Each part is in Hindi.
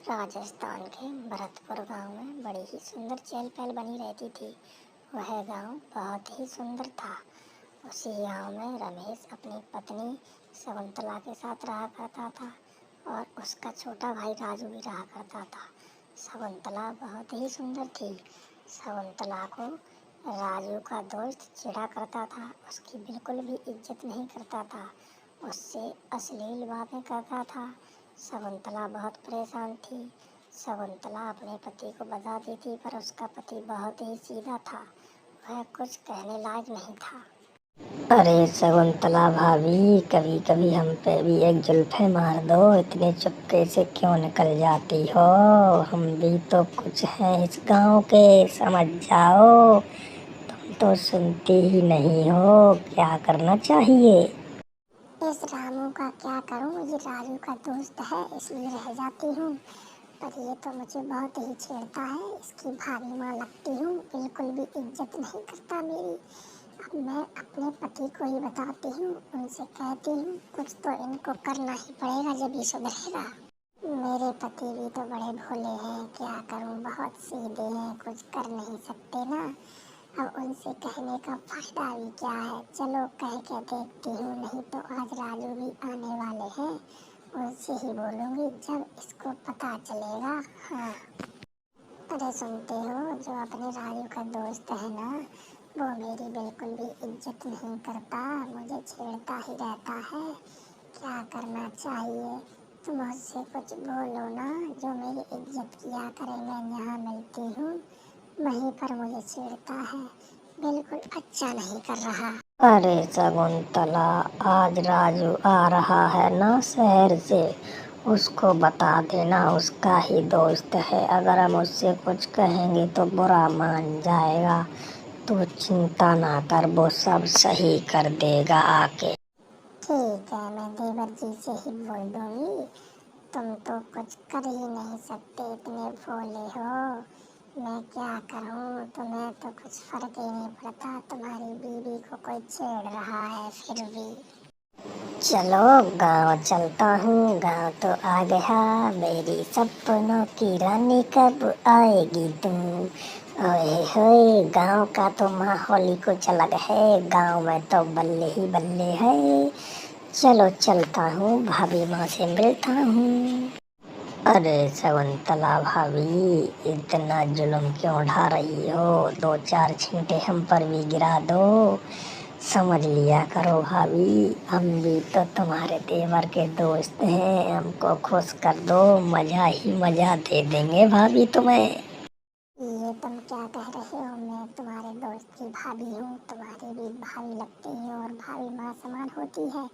राजस्थान के भरतपुर गांव में बड़ी ही सुंदर चहल पहल बनी रहती थी। वह गांव बहुत ही सुंदर था। उसी गांव में रमेश अपनी पत्नी शकुंतला के साथ रहा करता था और उसका छोटा भाई राजू भी रहा करता था। शकुंतला बहुत ही सुंदर थी। शकुंतला को राजू का दोस्त चिढ़ा करता था, उसकी बिल्कुल भी इज्जत नहीं करता था, उससे अश्लील बातें करता था। शकुंतला बहुत परेशान थी। शकुंतला अपने पति को बताती थी पर उसका पति बहुत ही सीधा था, वह कुछ कहने लायक नहीं था। अरे शकुंतला भाभी, कभी कभी हम पे भी एक जुल्फे मार दो। इतने चुपके से क्यों निकल जाती हो? हम भी तो कुछ हैं इस गांव के, समझ जाओ। तुम तो सुनती ही नहीं हो, क्या करना चाहिए? इस रामू का क्या करूं, ये राजू का दोस्त है इसलिए रह जाती हूँ, पर ये तो मुझे बहुत ही छेड़ता है। इसकी भाभी माँ लगती हूँ, बिल्कुल भी इज्जत नहीं करता मेरी। अब मैं अपने पति को ही बताती हूँ, उनसे कहती हूँ कुछ तो इनको करना ही पड़ेगा जब ये सुधरेगा। मेरे पति भी तो बड़े भोले हैं, क्या करूँ, बहुत सीधे हैं, कुछ कर नहीं सकते ना। अब उनसे कहने का फायदा भी क्या है, चलो कह के देखती हूँ, नहीं तो आज राजू भी आने वाले हैं, उनसे ही बोलूँगी जब इसको पता चलेगा। हाँ, अरे सुनते हो, जो अपने राजू का दोस्त है ना, वो मेरी बिल्कुल भी इज्जत नहीं करता, मुझे छेड़ता ही रहता है। क्या करना चाहिए? तुम उससे कुछ बोलो ना, जो मेरी इज्जत किया करे। मैं यहाँ मिलती हूँ, वहीं पर मुझे छेड़ता है, बिल्कुल अच्छा नहीं कर रहा। अरे शकुंतला, आज राजू आ रहा है ना शहर से, उसको बता देना, उसका ही दोस्त है। अगर हम उससे कुछ कहेंगे तो बुरा मान जाएगा। तू चिंता ना कर, वो सब सही कर देगा आके। ठीक है, मैं देवर जी से ही बोल दूंगी। तुम तो कुछ कर ही नहीं सकते, इतने भोले हो। मैं क्या करूं, तुम्हें तो कुछ फर्क ही नहीं पड़ता, तुम्हारी बीवी को कोई छेड़ रहा है फिर भी। चलो गांव चलता हूँ, गांव तो आ गया। मेरी सपनों की रानी कब आएगी तू? ओए होए, गांव का तो माहौल ही कुछ अलग है। गांव में तो बल्ले ही बल्ले है। चलो चलता हूँ, भाभी माँ से मिलता हूँ। अरे शकुंतला भाभी, इतना जुल्म क्यों ढा रही हो? दो चार छींटे हम पर भी गिरा दो। समझ लिया करो भाभी, हम भी तो तुम्हारे देवर के दोस्त हैं। हमको खुश कर दो, मजा ही मजा दे देंगे भाभी तुम्हें। ये तुम क्या कह रहे हो? मैं तुम्हारे दोस्त की भाभी हूँ, तुम्हारी भी भाभी लगती है और भाभी माँ समान होती है।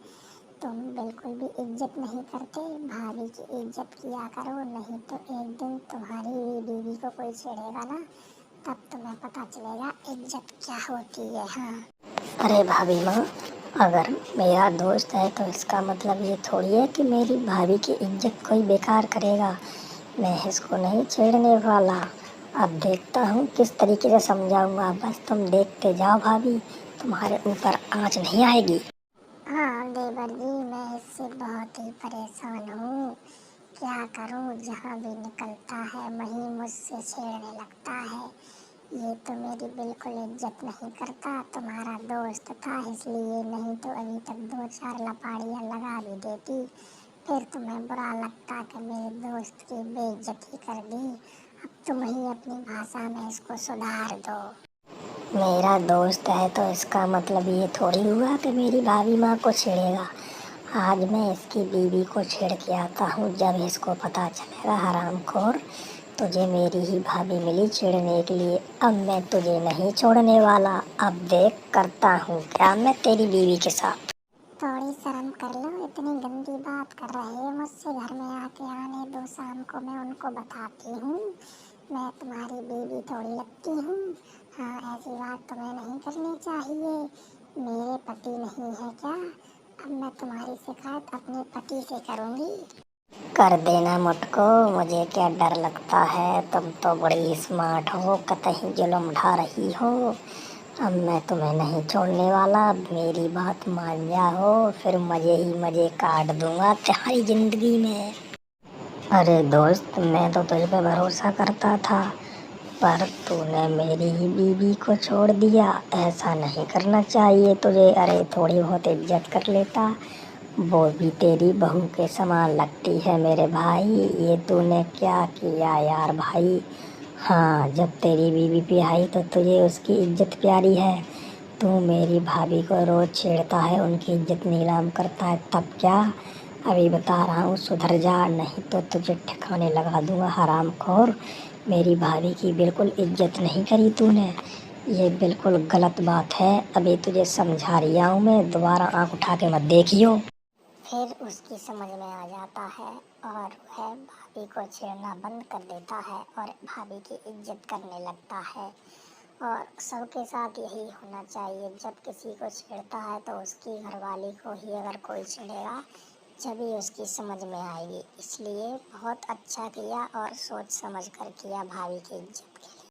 तुम बिल्कुल भी इज्जत नहीं करते, भाभी की इज्जत किया करो, नहीं तो एक दिन तुम्हारी भी बीवी को कोई छेड़ेगा ना, तब तुम्हें पता चलेगा इज्जत क्या होती है। हाँ, अरे भाभी माँ, अगर मेरा दोस्त है तो इसका मतलब ये थोड़ी है कि मेरी भाभी की इज्जत कोई बेकार करेगा। मैं इसको नहीं छेड़ने वाला। अब देखता हूँ किस तरीके से समझाऊंगा। बस तुम देखते जाओ भाभी, तुम्हारे ऊपर आँच नहीं आएगी। हाँ देवर जी, मैं इससे बहुत ही परेशान हूँ। क्या करूँ, जहाँ भी निकलता है वहीं मुझसे छेड़ने लगता है। ये तो मेरी बिल्कुल इज्जत नहीं करता। तुम्हारा दोस्त था इसलिए, नहीं तो अभी तक दो चार लपाड़ियाँ लगा भी देती। फिर तुम्हें बुरा लगता कि मेरे दोस्त की बेइज्जती कर दी। अब तुम ही अपनी भाषा में इसको सुधार दो। मेरा दोस्त है तो इसका मतलब ये थोड़ी हुआ कि मेरी भाभी माँ को छेड़ेगा। आज मैं इसकी बीवी को छेड़ के आता हूँ, जब इसको पता चलेगा। हरामखोर, तुझे मेरी ही भाभी मिली छेड़ने के लिए। अब मैं तुझे नहीं छोड़ने वाला। अब देख करता हूँ क्या मैं तेरी बीवी के साथ। थोड़ी शर्म कर लो, इतनी गंदी बात कर रहे हो मुझसे। घर में आके आने दो, शाम को मैं उनको बताती हूँ। मैं तुम्हारी बीवी थोड़ी लगती हूँ। हाँ, ऐसी बात तुम्हें नहीं करनी चाहिए। मेरे पति नहीं है क्या? अब मैं तुम्हारी शिकायत अपने पति से करूँगी। कर देना मुझको, मुझे क्या डर लगता है। तुम तो बड़ी स्मार्ट हो, कतई जुल्म ढा रही हो। अब मैं तुम्हें नहीं छोड़ने वाला। अब मेरी बात मान जाओ, फिर मजे ही मजे काट दूंगा तुम्हारी जिंदगी में। अरे दोस्त, मैं तो तुझ पे भरोसा करता था, पर तूने मेरी ही बीवी को छोड़ दिया। ऐसा नहीं करना चाहिए तुझे। अरे थोड़ी बहुत इज्जत कर लेता, वो भी तेरी बहू के समान लगती है मेरे भाई। ये तूने क्या किया यार भाई। हाँ, जब तेरी बीवी पे आई तो तुझे उसकी इज्जत प्यारी है। तू मेरी भाभी को रोज छेड़ता है, उनकी इज्जत नीलाम करता है, तब क्या। अभी बता रहा हूँ, सुधर जा, नहीं तो तुझे ठिकाने लगा दूंगा हरामखोर। मेरी भाभी की बिल्कुल इज्जत नहीं करी तूने, ये बिल्कुल गलत बात है। अभी तुझे समझा रही हूँ मैं, दोबारा आँख उठा के मत देखियो। फिर उसकी समझ में आ जाता है और वह भाभी को छेड़ना बंद कर देता है और भाभी की इज्जत करने लगता है। और सबके साथ यही होना चाहिए, जब किसी को छेड़ता है तो उसकी घरवाली को ही अगर कोई छेड़ेगा जभी उसकी समझ में आएगी। इसलिए बहुत अच्छा किया और सोच समझ कर किया भाभी की इज्जत के लिए।